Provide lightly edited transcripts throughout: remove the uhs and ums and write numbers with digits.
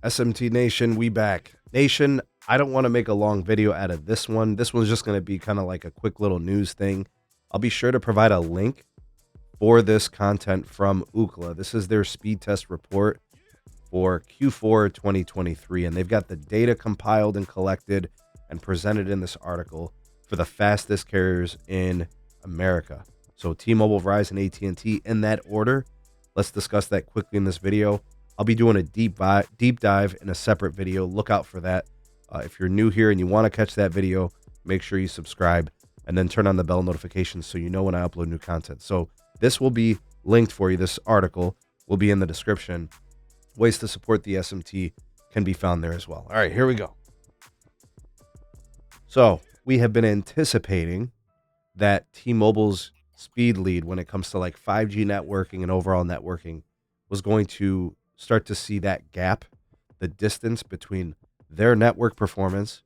SMT Nation, we back. Nation, I don't want to make a long video out of this one. This one's just going to be kind of like a quick little news thing. I'll be sure to provide a link for this content from Ookla. This is their speed test report for Q4 2023, and they've got the data compiled and collected and presented in this article for the fastest carriers in America. So T-Mobile, Verizon, AT&T in that order. Let's discuss that quickly in this video. I'll be doing a deep dive in a separate video. Look out for that. If you're new here and you want to catch that video, make sure you subscribe and then turn on the bell notifications so you know when I upload new content. So this will be linked for you. This article will be in the description. Ways to support the SMT can be found there as well. All right, here we go. So we have been anticipating that T-Mobile's speed lead when it comes to like 5G networking and overall networking was going to start to see that gap, the distance between their network performance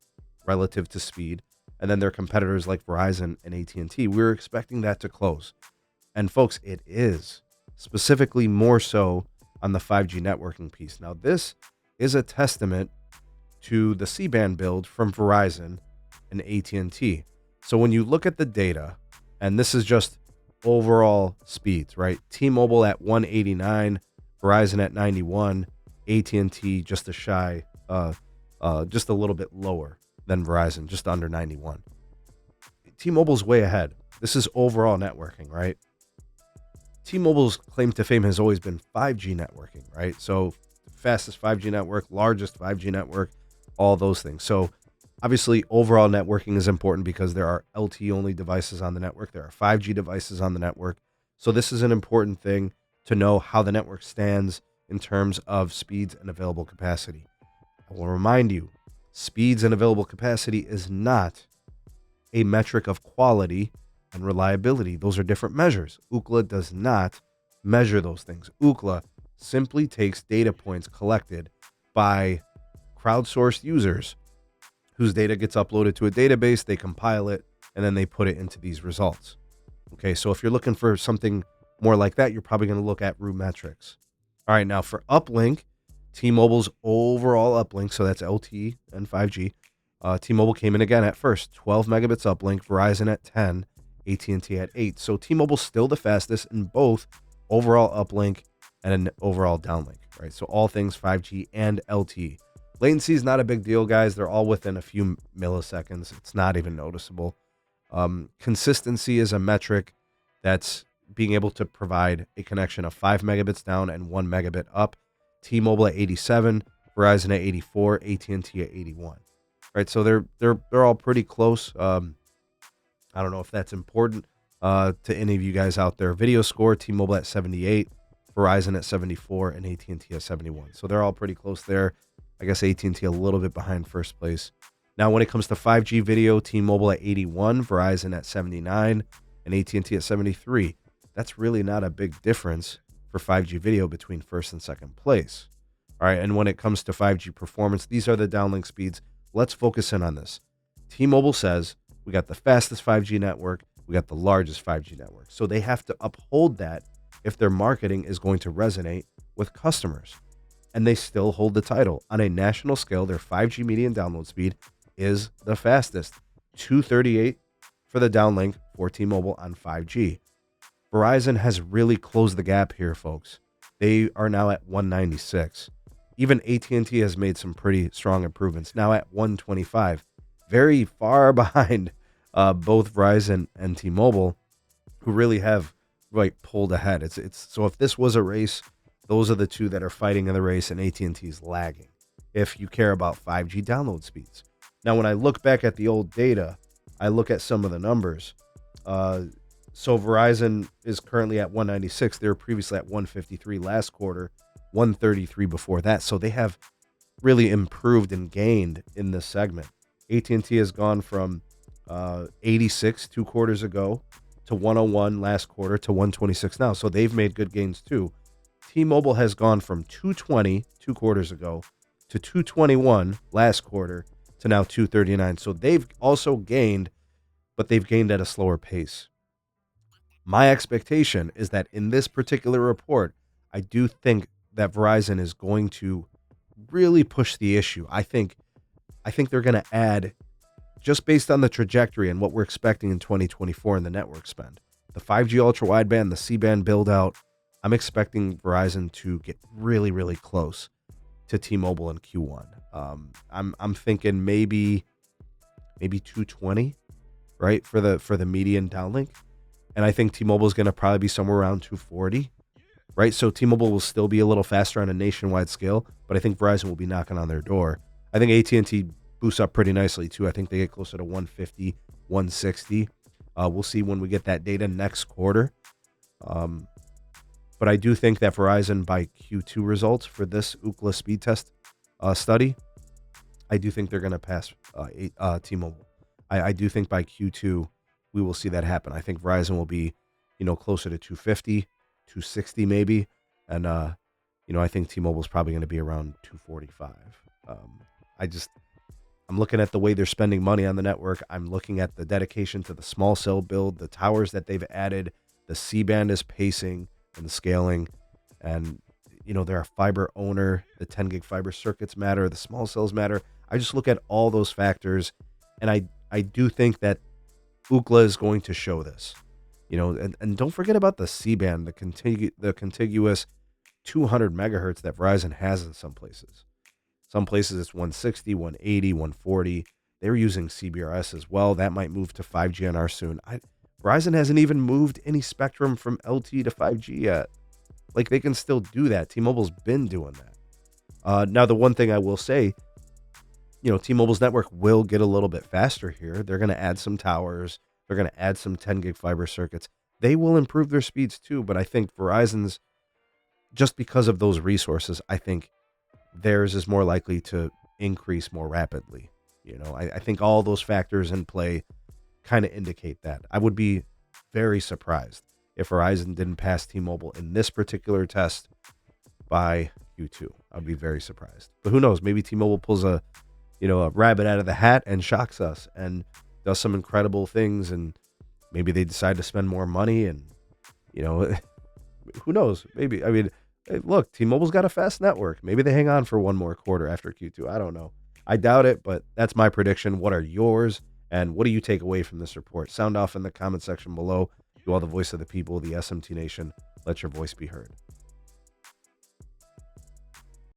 relative to speed and then their competitors like Verizon and AT&T. We were expecting that to close. And folks, it is, specifically more so on the 5G networking piece. Now, this is a testament to the C-band build from Verizon and AT&T. So when you look at the data, and this is just overall speeds, right? T-Mobile at 189, Verizon at 91, AT&T just just a little bit lower than Verizon, just under 91. T-Mobile's way ahead. This is overall networking, right? T-Mobile's claim to fame has always been 5G networking, right? So fastest 5G network, largest 5G network, all those things. So obviously overall networking is important because there are LTE only devices on the network. There are 5G devices on the network. So this is an important thing to know how the network stands in terms of speeds and available capacity. I will remind you, speeds and available capacity is not a metric of quality and reliability. Those are different measures. Ookla does not measure those things. Ookla simply takes data points collected by crowdsourced users whose data gets uploaded to a database, they compile it, and then they put it into these results. Okay, so if you're looking for something more like that, you're probably going to look at RootMetrics. All right, now for uplink, T-Mobile's overall uplink, so that's LTE and 5G. T-Mobile came in again at first, 12 megabits uplink, Verizon at 10, AT&T at 8. So T-Mobile's still the fastest in both overall uplink and an overall downlink, right? So all things 5G and LTE. Latency is not a big deal, guys. They're all within a few milliseconds. It's not even noticeable. Consistency is a metric that's being able to provide a connection of 5 megabits down and 1 megabit up. T-Mobile at 87, Verizon at 84, AT&T at 81. Right, so they're all pretty close. I don't know if that's important to any of you guys out there. Video score, T-Mobile at 78, Verizon at 74, and AT&T at 71. So they're all pretty close there. I guess AT&T a little bit behind first place. Now, when it comes to 5G video, T-Mobile at 81, Verizon at 79, and AT&T at 73. That's really not a big difference for 5G video between first and second place. All right, and when it comes to 5G performance, these are the downlink speeds. Let's focus in on this. T-Mobile says we got the fastest 5G network, we got the largest 5G network. So they have to uphold that if their marketing is going to resonate with customers. And they still hold the title. On a national scale, their 5G median download speed is the fastest. 238 for the downlink for T-Mobile on 5G. Verizon has really closed the gap here, folks. They are now at 196. Even AT&T has made some pretty strong improvements, now at 125. Very far behind both Verizon and T-Mobile, who really have pulled ahead. It's so if this was a race, those are the two that are fighting in the race, and AT&T is lagging if you care about 5G download speeds. Now, when I look back at the old data, I look at some of the numbers. So Verizon is currently at 196. They were previously at 153 last quarter, 133 before that. So they have really improved and gained in this segment. AT&T has gone from 86 2 quarters ago to 101 last quarter to 126 now. So they've made good gains too. T-Mobile has gone from 220 2 quarters ago to 221 last quarter to now 239. So they've also gained, but they've gained at a slower pace. My expectation is that in this particular report, I do think that Verizon is going to really push the issue. I think they're going to add, just based on the trajectory and what we're expecting in 2024 in the network spend, the 5G ultra wideband, the C-band build out. I'm expecting Verizon to get really, really close to T-Mobile in Q1. I'm thinking maybe 220, right, for the median downlink, and I think T-Mobile is going to probably be somewhere around 240, right? So T-Mobile will still be a little faster on a nationwide scale, but I think Verizon will be knocking on their door. I think AT&T boosts up pretty nicely too. I think they get closer to 150, 160. We'll see when we get that data next quarter. But I do think that Verizon, by Q2 results for this Ookla speed test study, I do think they're going to pass T-Mobile. I do think by Q2 we will see that happen. I think Verizon will be, closer to 250, 260 maybe, and I think T-Mobile is probably going to be around 245. I'm looking at the way they're spending money on the network. I'm looking at the dedication to the small cell build, the towers that they've added, the C-band is pacing and the scaling, and they're a fiber owner. The 10 gig fiber circuits matter, the small cells matter. I just look at all those factors, and I do think that Ookla is going to show this. And don't forget about the C-band, the contiguous 200 megahertz that Verizon has in some places. Some places it's 160, 180, 140. They're using CBRS as well. That might move to 5G on our soon. Verizon hasn't even moved any spectrum from LTE to 5G yet. Like, they can still do that. T-Mobile's been doing that. Now, the one thing I will say, T-Mobile's network will get a little bit faster here. They're going to add some towers. They're going to add some 10 gig fiber circuits. They will improve their speeds too, but I think Verizon's, just because of those resources, I think theirs is more likely to increase more rapidly. I think all those factors in play kind of indicate that. I would be very surprised if Verizon didn't pass T-Mobile in this particular test by Q2. I'd be very surprised. But who knows? Maybe T-Mobile pulls a rabbit out of the hat and shocks us and does some incredible things, and maybe they decide to spend more money, and who knows? Maybe. I mean, hey, look, T-Mobile's got a fast network. Maybe they hang on for one more quarter after Q2. I don't know. I doubt it, but that's my prediction. What are yours? And what do you take away from this report? Sound off in the comment section below. You are the voice of the people, the SMT Nation. Let your voice be heard.